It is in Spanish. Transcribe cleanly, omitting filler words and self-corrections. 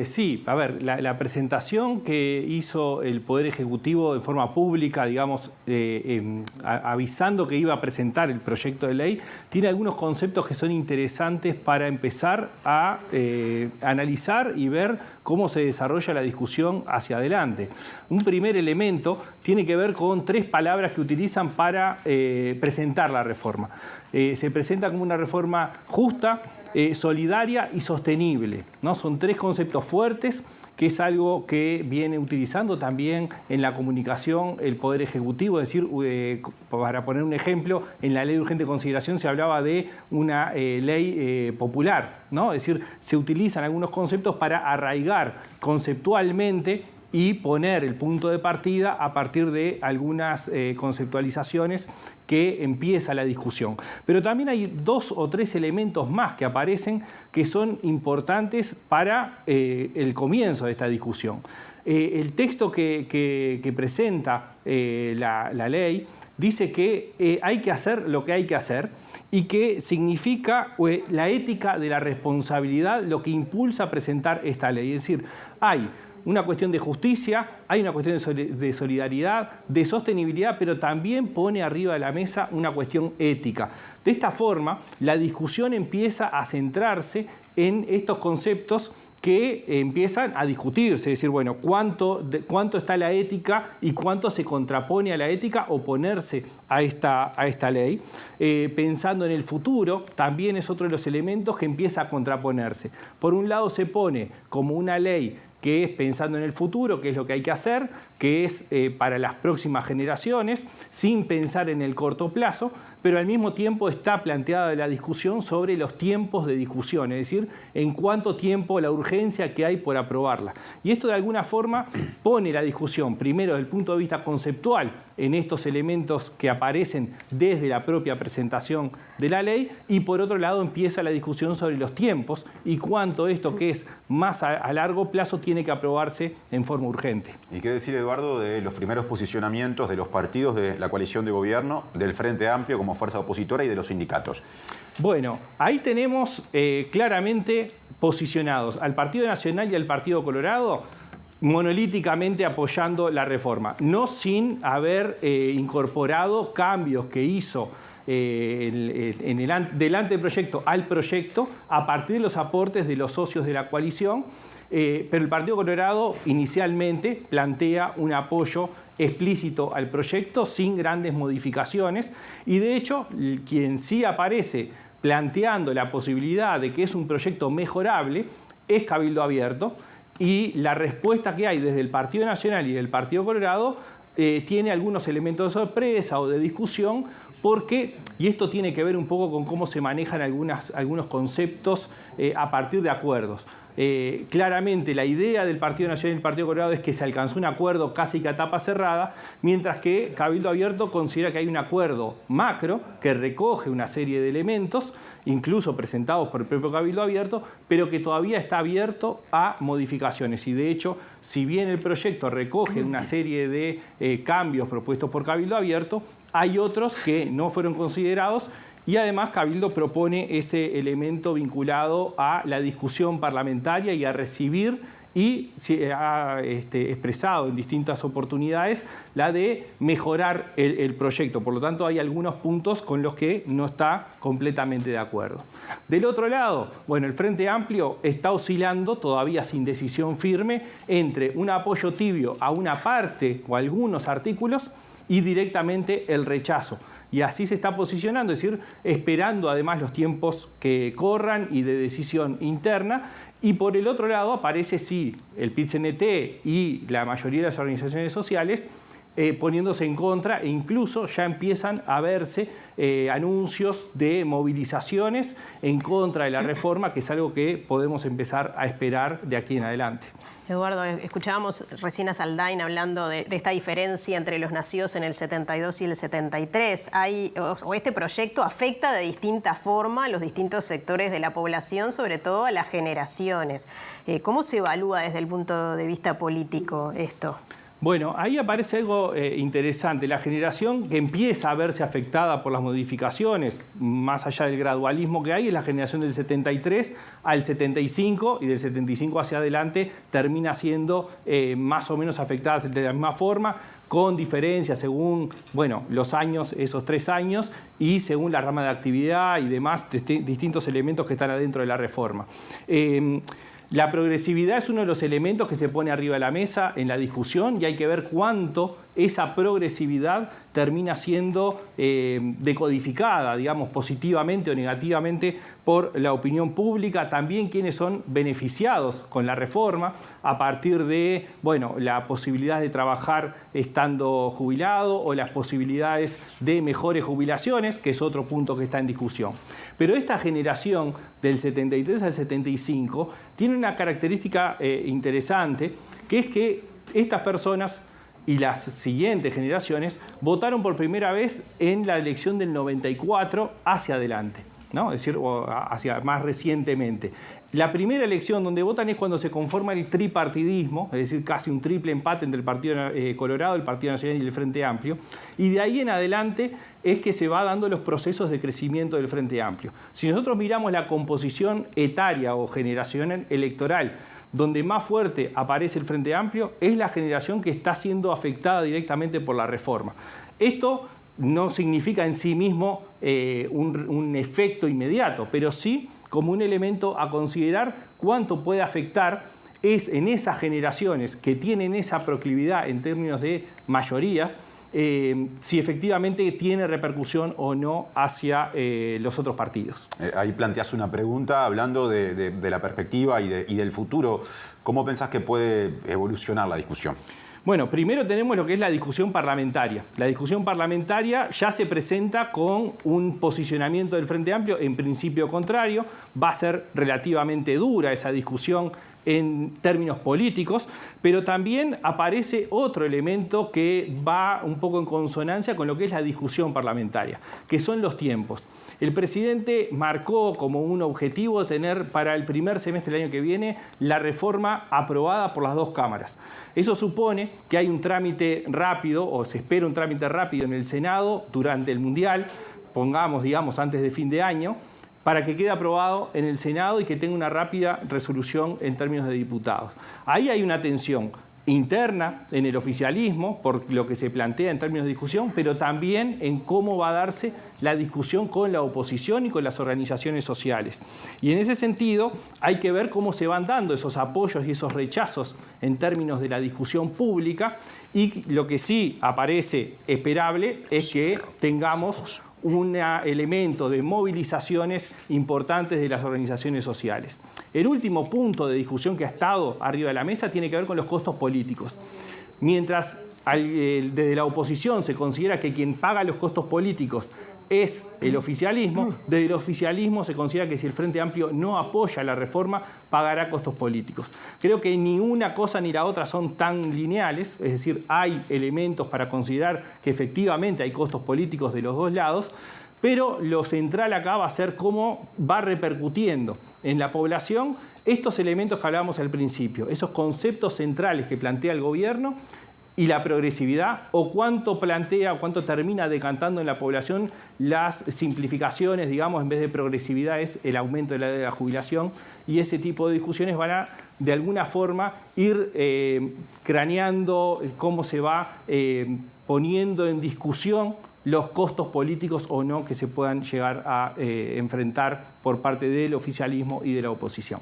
Sí, a ver, la presentación que hizo el Poder Ejecutivo de forma pública, digamos, avisando que iba a presentar el proyecto de ley, tiene algunos conceptos que son interesantes para empezar a analizar y ver cómo se desarrolla la discusión hacia adelante. Un primer elemento tiene que ver con 3 palabras que utilizan para presentar la reforma. Se presenta como una reforma justa, solidaria y sostenible, ¿no? Son 3 conceptos fuertes, que es algo que viene utilizando también en la comunicación el Poder Ejecutivo. Es decir, para poner un ejemplo, en la Ley de Urgente Consideración se hablaba de una ley popular, ¿no? Es decir, se utilizan algunos conceptos para arraigar conceptualmente y poner el punto de partida a partir de algunas conceptualizaciones que empieza la discusión. Pero también hay 2 o 3 elementos más que aparecen que son importantes para el comienzo de esta discusión. El texto que presenta la ley dice que hay que hacer lo que hay que hacer y que significa la ética de la responsabilidad lo que impulsa a presentar esta ley. Es decir, hay una cuestión de justicia, hay una cuestión de solidaridad, de sostenibilidad, pero también pone arriba de la mesa una cuestión ética. De esta forma, la discusión empieza a centrarse en estos conceptos que empiezan a discutirse, es decir, bueno, cuánto está la ética y cuánto se contrapone a la ética oponerse a esta ley. Pensando en el futuro, también es otro de los elementos que empieza a contraponerse. Por un lado se pone como una ley que es pensando en el futuro, que es lo que hay que hacer, que es para las próximas generaciones, sin pensar en el corto plazo, pero al mismo tiempo está planteada la discusión sobre los tiempos de discusión, es decir, en cuánto tiempo la urgencia que hay por aprobarla. Y esto de alguna forma pone la discusión, primero desde el punto de vista conceptual, en estos elementos que aparecen desde la propia presentación de la ley, y por otro lado empieza la discusión sobre los tiempos y cuánto esto que es más a largo plazo tiene que aprobarse en forma urgente. ¿Y qué decir, Eduardo, de los primeros posicionamientos de los partidos de la coalición de gobierno, del Frente Amplio como fuerza opositora y de los sindicatos? Bueno, ahí tenemos claramente posicionados al Partido Nacional y al Partido Colorado monolíticamente apoyando la reforma, no sin haber incorporado cambios que hizo del anteproyecto al proyecto a partir de los aportes de los socios de la coalición, pero el Partido Colorado inicialmente plantea un apoyo explícito al proyecto sin grandes modificaciones y de hecho quien sí aparece planteando la posibilidad de que es un proyecto mejorable es Cabildo Abierto, y la respuesta que hay desde el Partido Nacional y del Partido Colorado tiene algunos elementos de sorpresa o de discusión porque, y esto tiene que ver un poco con cómo se manejan algunos conceptos a partir de acuerdos. Claramente la idea del Partido Nacional y del Partido Colorado es que se alcanzó un acuerdo casi que a tapa cerrada, mientras que Cabildo Abierto considera que hay un acuerdo macro que recoge una serie de elementos, incluso presentados por el propio Cabildo Abierto, pero que todavía está abierto a modificaciones. Y de hecho, si bien el proyecto recoge una serie de cambios propuestos por Cabildo Abierto, hay otros que no fueron considerados. Y además Cabildo propone ese elemento vinculado a la discusión parlamentaria y a recibir, y se ha expresado en distintas oportunidades, la de mejorar el proyecto. Por lo tanto, hay algunos puntos con los que no está completamente de acuerdo. Del otro lado, bueno, el Frente Amplio está oscilando, todavía sin decisión firme, entre un apoyo tibio a una parte o algunos artículos y directamente el rechazo. Y así se está posicionando, es decir, esperando además los tiempos que corran y de decisión interna. Y por el otro lado aparece sí el PIT-CNT y la mayoría de las organizaciones sociales poniéndose en contra, e incluso ya empiezan a verse anuncios de movilizaciones en contra de la reforma, que es algo que podemos empezar a esperar de aquí en adelante. Eduardo, escuchábamos recién a Saldain hablando de esta diferencia entre los nacidos en el 72 y el 73. Este proyecto afecta de distinta forma a los distintos sectores de la población, sobre todo a las generaciones. ¿Cómo se evalúa desde el punto de vista político esto? Bueno, ahí aparece algo interesante. La generación que empieza a verse afectada por las modificaciones, más allá del gradualismo que hay, es la generación del 73 al 75, y del 75 hacia adelante termina siendo más o menos afectada de la misma forma, con diferencias según, bueno, los años, esos 3 años, y según la rama de actividad y demás distintos elementos que están adentro de la reforma. La progresividad es uno de los elementos que se pone arriba de la mesa en la discusión, y hay que ver cuánto esa progresividad termina siendo decodificada, digamos, positivamente o negativamente por la opinión pública. También quienes son beneficiados con la reforma a partir de, bueno, la posibilidad de trabajar estando jubilado o las posibilidades de mejores jubilaciones, que es otro punto que está en discusión. Pero esta generación del 73 al 75 tiene una característica interesante, que es que estas personas y las siguientes generaciones votaron por primera vez en la elección del 94 hacia adelante, ¿no? Es decir, hacia más recientemente. La primera elección donde votan es cuando se conforma el tripartidismo, es decir, casi un triple empate entre el Partido Colorado, el Partido Nacional y el Frente Amplio, y de ahí en adelante es que se va dando los procesos de crecimiento del Frente Amplio. Si nosotros miramos la composición etaria o generacional electoral, donde más fuerte aparece el Frente Amplio, es la generación que está siendo afectada directamente por la reforma. Esto no significa en sí mismo un efecto inmediato, pero sí como un elemento a considerar cuánto puede afectar es en esas generaciones que tienen esa proclividad en términos de mayoría, si efectivamente tiene repercusión o no hacia los otros partidos. Ahí planteas una pregunta hablando de la perspectiva y del futuro. ¿Cómo pensás que puede evolucionar la discusión? Bueno, primero tenemos lo que es la discusión parlamentaria. La discusión parlamentaria ya se presenta con un posicionamiento del Frente Amplio en principio contrario. Va a ser relativamente dura esa discusión en términos políticos, pero también aparece otro elemento que va un poco en consonancia con lo que es la discusión parlamentaria, que son los tiempos. El presidente marcó como un objetivo tener para el primer semestre del año que viene la reforma aprobada por las 2 cámaras. Eso supone que hay un trámite rápido, o se espera un trámite rápido en el Senado durante el Mundial, pongamos, digamos, antes de fin de año, para que quede aprobado en el Senado y que tenga una rápida resolución en términos de diputados. Ahí hay una tensión interna en el oficialismo por lo que se plantea en términos de discusión, pero también en cómo va a darse la discusión con la oposición y con las organizaciones sociales. Y en ese sentido hay que ver cómo se van dando esos apoyos y esos rechazos en términos de la discusión pública, y lo que sí aparece esperable es que tengamos un elemento de movilizaciones importantes de las organizaciones sociales. El último punto de discusión que ha estado arriba de la mesa tiene que ver con los costos políticos. Mientras desde la oposición se considera que quien paga los costos políticos es el oficialismo, desde el oficialismo se considera que si el Frente Amplio no apoya la reforma, pagará costos políticos. Creo que ni una cosa ni la otra son tan lineales, es decir, hay elementos para considerar que efectivamente hay costos políticos de los 2 lados, pero lo central acá va a ser cómo va repercutiendo en la población estos elementos que hablábamos al principio, esos conceptos centrales que plantea el gobierno y la progresividad, o cuánto plantea, o cuánto termina decantando en la población las simplificaciones, digamos, en vez de progresividad es el aumento de la edad de la jubilación, y ese tipo de discusiones van a, de alguna forma, ir craneando cómo se va poniendo en discusión los costos políticos o no que se puedan llegar a enfrentar por parte del oficialismo y de la oposición.